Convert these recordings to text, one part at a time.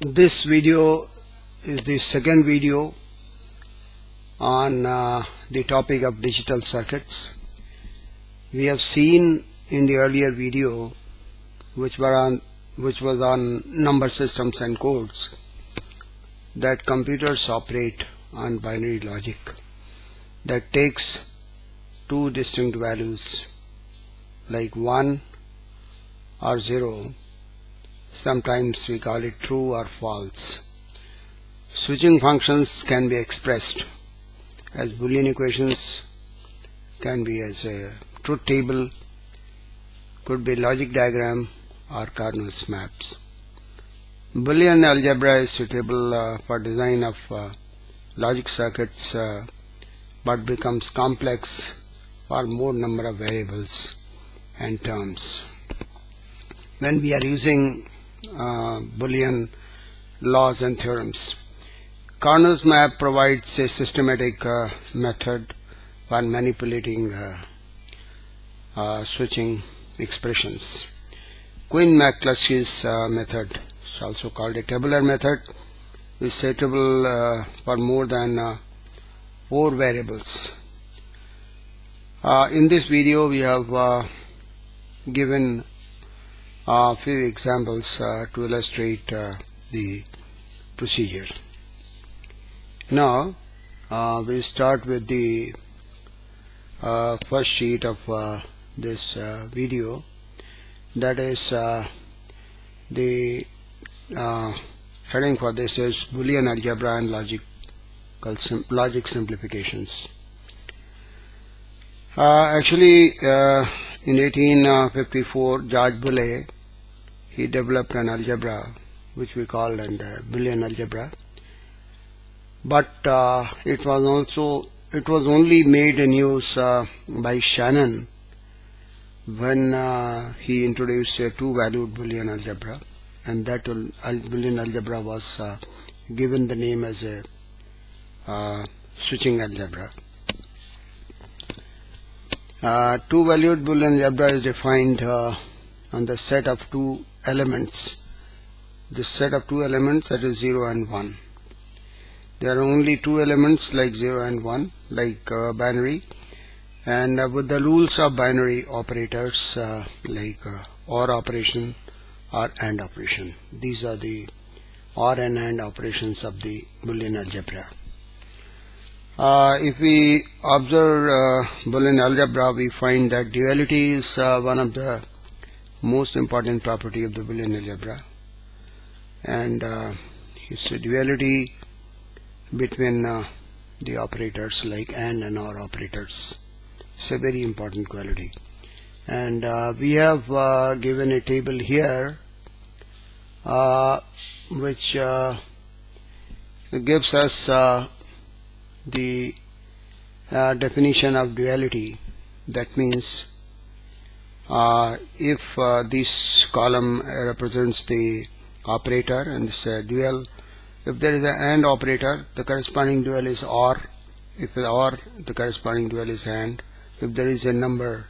This video is the second video on the topic of digital circuits. We have seen in the earlier video, which was on number systems and codes, that computers operate on binary logic that takes two distinct values like 1 or 0. Sometimes we call it true or false. Switching functions can be expressed as Boolean equations, can be as a truth table, could be logic diagram or Carnot's maps. Boolean algebra is suitable for design of logic circuits, but becomes complex for more number of variables and terms. When we are using Boolean laws and theorems, Carnot's map provides a systematic method for manipulating switching expressions. Quine-McCluskey's method is also called a tabular method, is suitable for more than 4 variables. In this video we have given a few examples to illustrate the procedure. Now we start with the first sheet of this video, that is the heading for this is Boolean algebra and logic simplifications. Actually, in 1854, George Boole, he developed an algebra which we call Boolean algebra, but it was only made in use by Shannon when he introduced a two-valued Boolean algebra, and that Boolean algebra was given the name as a switching algebra. Two-valued Boolean algebra is defined on the set of two elements. The set of two elements, that is 0 and 1. There are only two elements like 0 and 1, like binary, and with the rules of binary operators like OR operation or AND operation. These are the OR and AND operations of the Boolean algebra. If we observe Boolean algebra, we find that duality is one of the most important property of the Boolean algebra, and it's a duality between the operators like AND and OR operators. It's a very important quality, and we have given a table here which gives us the definition of duality. That means if this column represents the operator and this dual, if there is an AND operator, the corresponding dual is OR. If it's OR, the corresponding dual is AND. If there is a number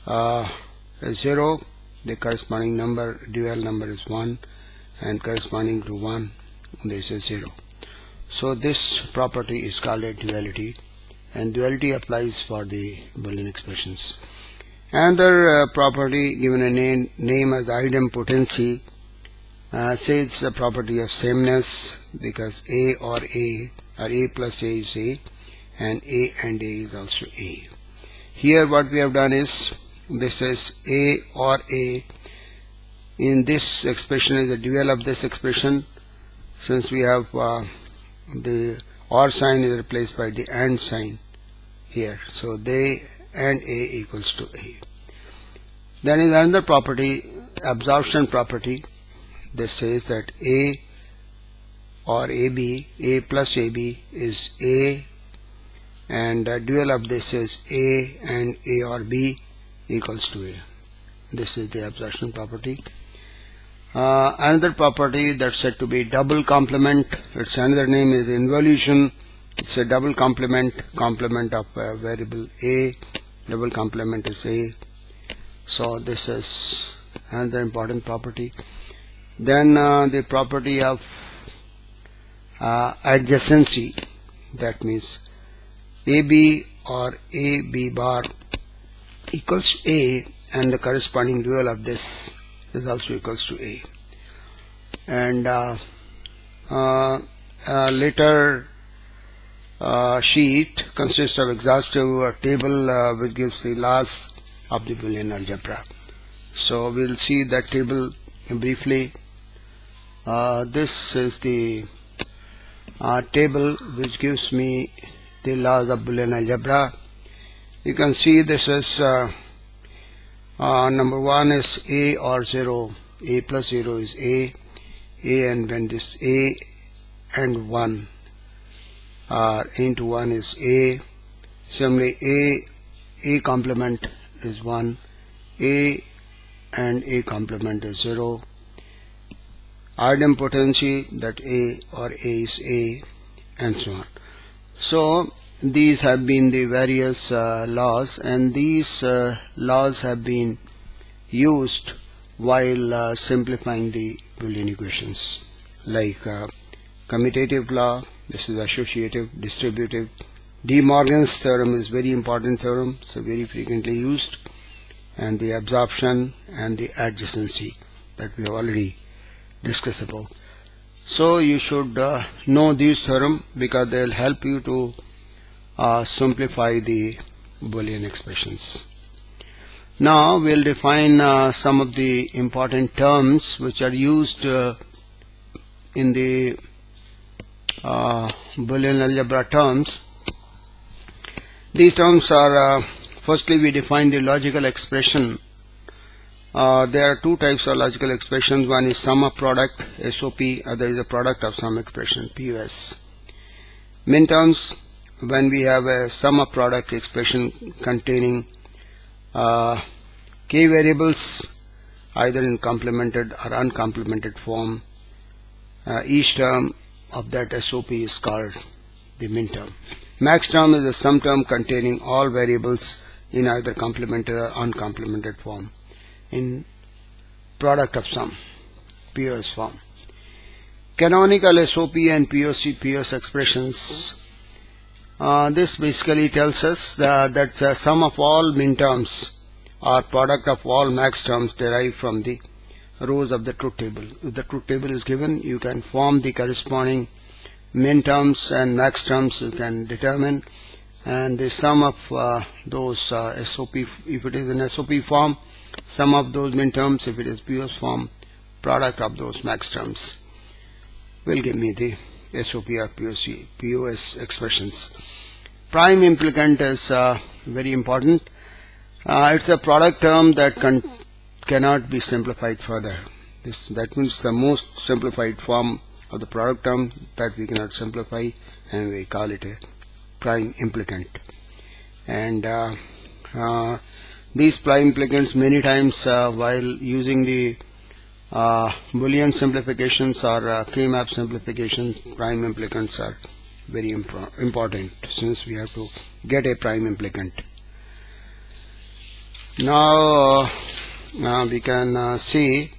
0, the corresponding dual number is 1, and corresponding to 1, there is a 0. So this property is called a duality, and duality applies for the Boolean expressions. Another property given a name as idempotency says the property of sameness, because A or A or A plus A is A, and A and A is also A. Here what we have done is, this is A or A. In this expression is the dual of this expression. Since we have the OR sign is replaced by the AND sign here, so they and A equals to A. Then is another property, absorption property. This says that A or AB, A plus AB is A, and dual of this is A and A or B equals to A. This is the absorption property. Another property that's said to be double complement, its another name is involution. It's a double complement of variable A. Double complement is A. So this is another important property. Then the property of adjacency, that means AB or AB bar equals A, and the corresponding dual of this is also equals to A. And later sheet consists of exhaustive table which gives the laws of the Boolean algebra. So we'll see that table briefly. This is the table which gives me the laws of Boolean algebra. You can see this is number 1 is A or 0. A plus 0 is A, and when this A and 1 are into 1 is A. Similarly, A complement is 1, A and A complement is 0. Idempotency, that A or A is A, and so on. So these have been the various laws, and these laws have been used while simplifying the Boolean equations, like commutative law. This is associative, distributive. De Morgan's theorem is very important theorem, so very frequently used, and the absorption and the adjacency that we have already discussed about. So you should know these theorem because they will help you to simplify the Boolean expressions. Now we'll define some of the important terms which are used in the Boolean algebra terms. These terms are firstly we define the logical expression. There are two types of logical expressions. One is sum of product, SOP, other is a product of sum expression, POS. Min terms, when we have a sum of product expression containing k variables either in complemented or uncomplemented form, each term of that SOP is called the min term. Max term is a sum term containing all variables in either complemented or uncomplemented form in product of sum, POS form. Canonical SOP and POS expressions. This basically tells us that sum of all min terms or product of all max terms derived from the rows of the truth table. If the truth table is given, you can form the corresponding min terms and max terms you can determine, and the sum of those SOP, if it is in SOP form, sum of those min terms, if it is POS form, product of those max terms will give me the SOP or POS expressions. Prime implicant is very important. It's a product term that cannot be simplified further. That means the most simplified form of the product term that we cannot simplify, and we call it a prime implicant. And these prime implicants many times while using the Boolean simplifications or K-map simplifications, prime implicants are very important since we have to get a prime implicant. Now we can see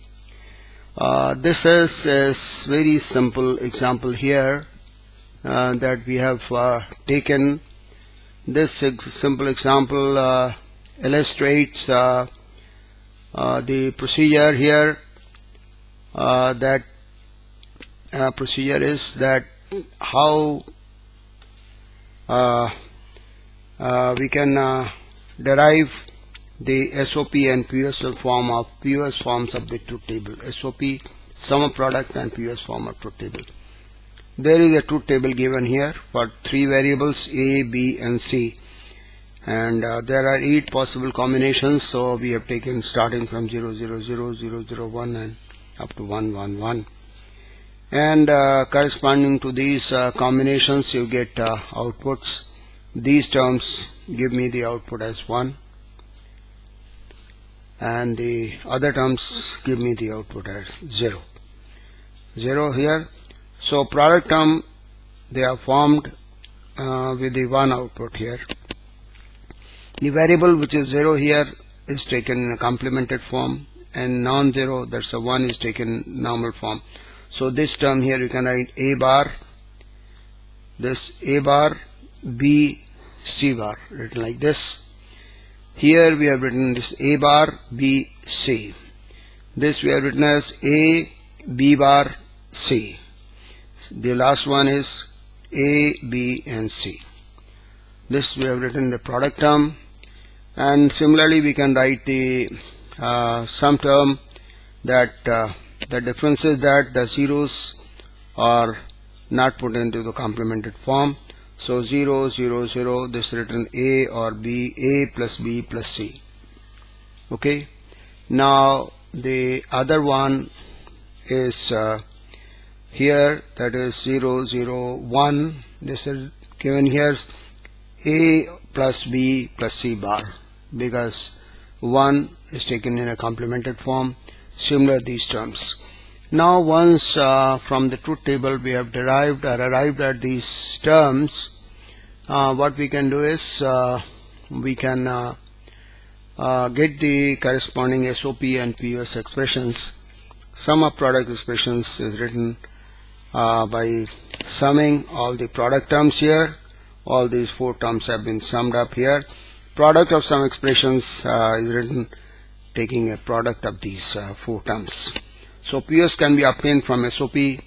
this is very simple example here that we have taken. This simple example illustrates the procedure here. That procedure is that how we can derive the SOP and POS form of POS forms of the truth table. SOP, sum of product, and POS form of truth table. There is a truth table given here for 3 variables A, B, and C, and there are 8 possible combinations. So we have taken starting from 0, 0, 0, 0, 0, 1 and up to 1, 1, 1. And corresponding to these combinations, you get outputs. These terms give me the output as 1, and the other terms give me the output as 0. 0 here. So product term, they are formed with the 1 output here. The variable which is 0 here is taken in a complemented form, and non-zero, that's a 1 is taken normal form. So this term here you can write A bar, this A bar, B, C bar, written like this. Here we have written this A bar, B, C. This we have written as A, B bar, C. The last one is A, B and C. This we have written the product term, and similarly we can write the sum term, that the difference is that the zeros are not put into the complemented form. So 0, 0, 0, this written A or B, A plus B plus C. Okay. Now the other one is here, that is 0, 0, 1. This is given here A plus B plus C bar, because 1 is taken in a complemented form. Similar these terms. Now once from the truth table we have derived or arrived at these terms, what we can do is we can get the corresponding SOP and POS expressions. Sum of product expressions is written by summing all the product terms here. All these 4 terms have been summed up here. Product of some expressions is written taking a product of these 4 terms. So POS can be obtained from SOP.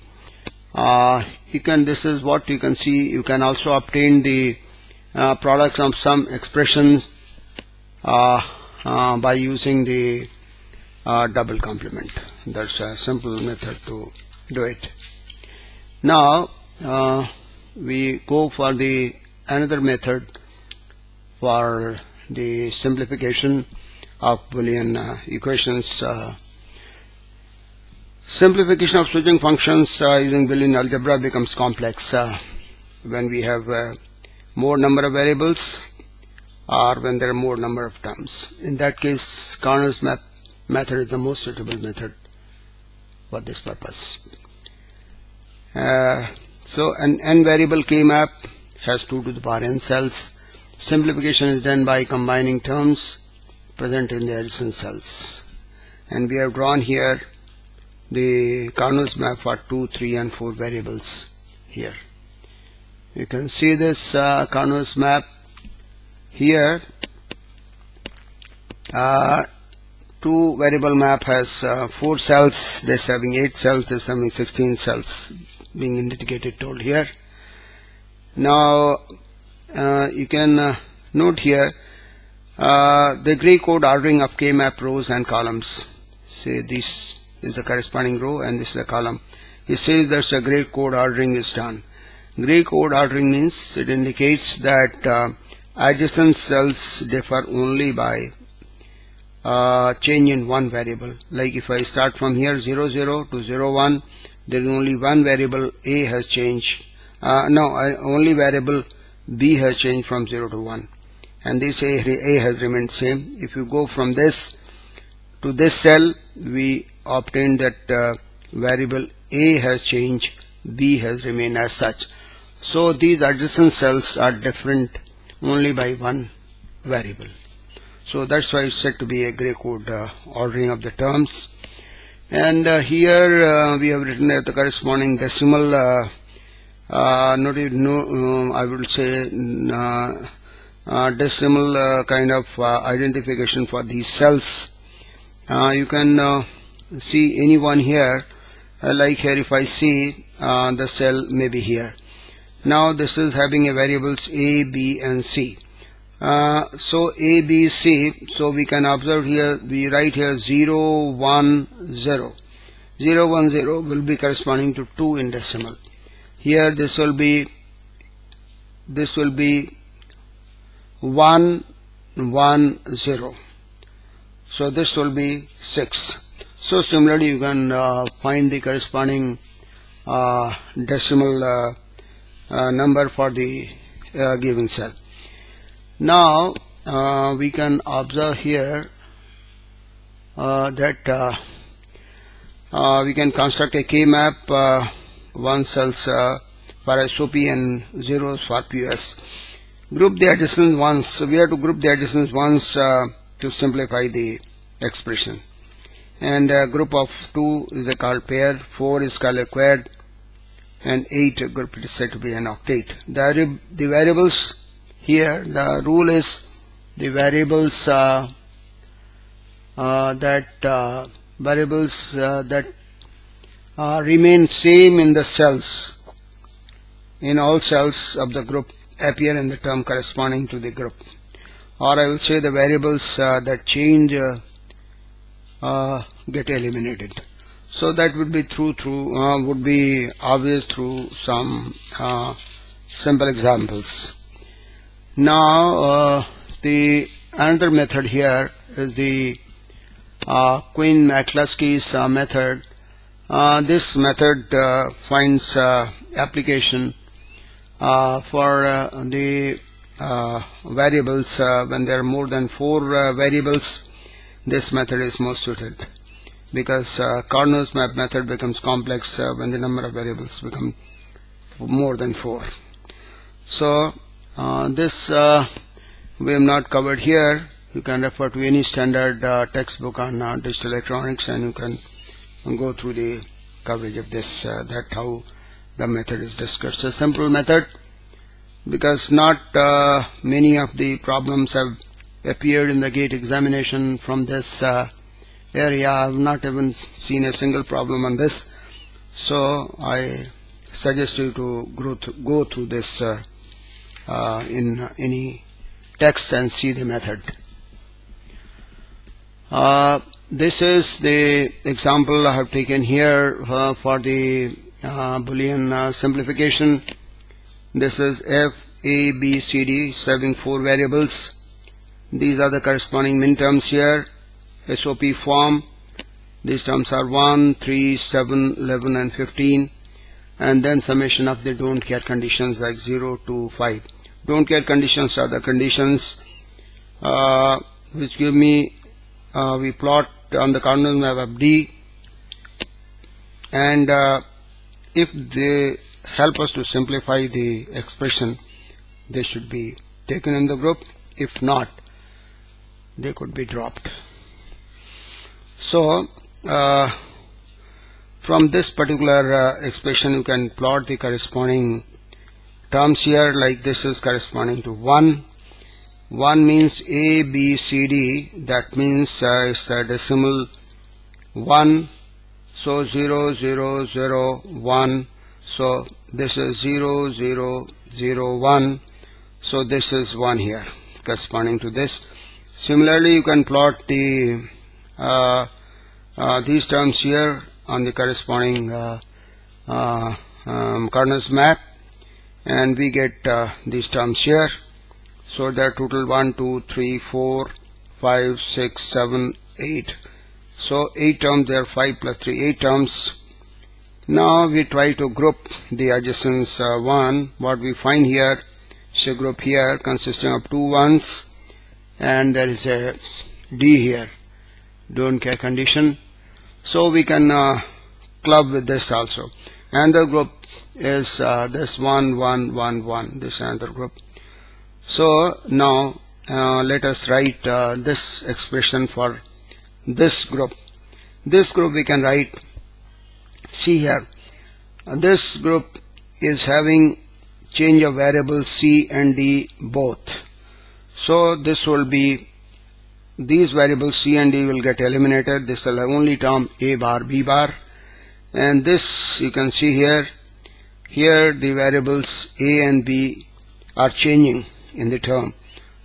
This is what you can see. You can also obtain the product of some expression by using the double complement. That's a simple method to do it. Now we go for the another method for the simplification of Boolean equations. Simplification of switching functions using Boolean algebra becomes complex when we have more number of variables or when there are more number of terms. In that case, Carnot's method is the most suitable method for this purpose. So an n variable K map has 2 to the power n cells. Simplification is done by combining terms present in the adjacent cells. And we have drawn here the Carnot's map for 2, 3 and 4 variables here. You can see this Carnot's map here. 2 variable map has 4 cells, this having 8 cells, this having 16 cells being indicated told here. Now you can note here the gray code ordering of K map rows and columns. Say this is the corresponding row and this is the column. It says that a gray code ordering is done. Gray code ordering means it indicates that adjacent cells differ only by change in one variable. Like if I start from here 0, 0 to 0, 1, there is only one variable A has changed. Only variable B has changed from 0 to 1. And this A has remained same. If you go from this to this cell, we obtain that variable A has changed, B has remained as such. So these adjacent cells are different only by one variable. So that's why it's said to be a gray code ordering of the terms. And here we have written the corresponding decimal I would say decimal kind of identification for these cells. You can see any one here, like here if I see the cell may be here. Now this is having a variables A, B and C. So A, B, C, so we can observe here, we write here 0, 1, 0. 0, 1, 0 will be corresponding to 2 in decimal. Here this will be 1, 1, 0. So this will be 6. So similarly you can find the corresponding decimal number for the given cell. Now we can observe here that we can construct a K map, 1 cells for SOP and 0s for POS. Group the adjacent ones. So we have to group the adjacent ones to simplify the expression. and a group of 2 is called pair, 4 is called a quad, and 8 group is said to be an octet. The variables here, the rule is the variables that remain same in the cells, in all cells of the group, appear in the term corresponding to the group. Or I will say the variables that change get eliminated. So that would be would be obvious through some simple examples. Now the another method here is the Quinn-McCluskey's method. This method finds application for the variables when there are more than 4 variables. This method is most suited, because Cardinals map method becomes complex when the number of variables become more than 4. So this we have not covered here. You can refer to any standard textbook on digital electronics, and you can go through the coverage of this. That's how the method is discussed. A simple method, because not many of the problems have appeared in the GATE examination from this area. I have not even seen a single problem on this, so I suggest you to go through this in any text and see the method. This is the example I have taken here for the Boolean simplification. This is f, a, b, c, d, having 4 variables. These are the corresponding minterms here, SOP form. These terms are 1, 3, 7, 11 and 15, and then summation of the don't care conditions like 0 to 5. Don't care conditions are the conditions which give me, we plot on the Cardinal map of D, and if they help us to simplify the expression, they should be taken in the group. If not, they could be dropped. So from this particular expression, you can plot the corresponding terms here, like this is corresponding to 1. 1 means A, B, C, D. That means it's a decimal 1. So 0, 0, 0, 1. So this is 0, 0, 0, 1. So this is 1 here, corresponding to this. Similarly, you can plot the these terms here on the corresponding Cardinals map, and we get these terms here. So there are total 1, 2, 3, 4, 5, 6, 7, 8. So 8 terms there, 5 plus 3, 8 terms. Now we try to group the adjacents 1. What we find here is a group here consisting of 2 1s, and there is a D here, don't care condition. So we can club with this also. And the group is this 1, 1, 1, 1, this another group. So now let us write this expression for this group. This group we can write, see here, this group is having change of variables C and D both. So this will be, these variables C and D will get eliminated. This will have only term A bar, B bar, and this you can see here. Here the variables A and B are changing in the term,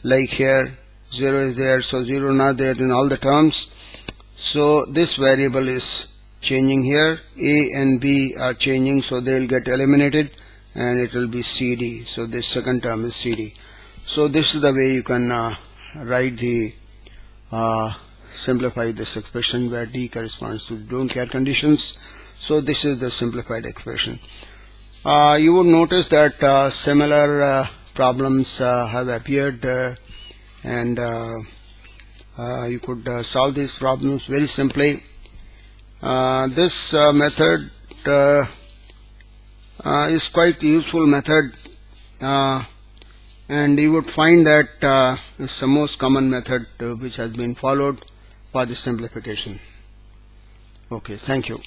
like here 0 is there, so 0 not there in all the terms. So this variable is changing here, A and B are changing, so they will get eliminated, and it will be CD. So this second term is CD. So this is the way you can write the simplify this expression where D corresponds to don't care conditions. So this is the simplified expression. You would notice that similar problems have appeared, and you could solve these problems very simply. This method is quite useful method, and you would find that it's the most common method which has been followed for the simplification. Okay, thank you.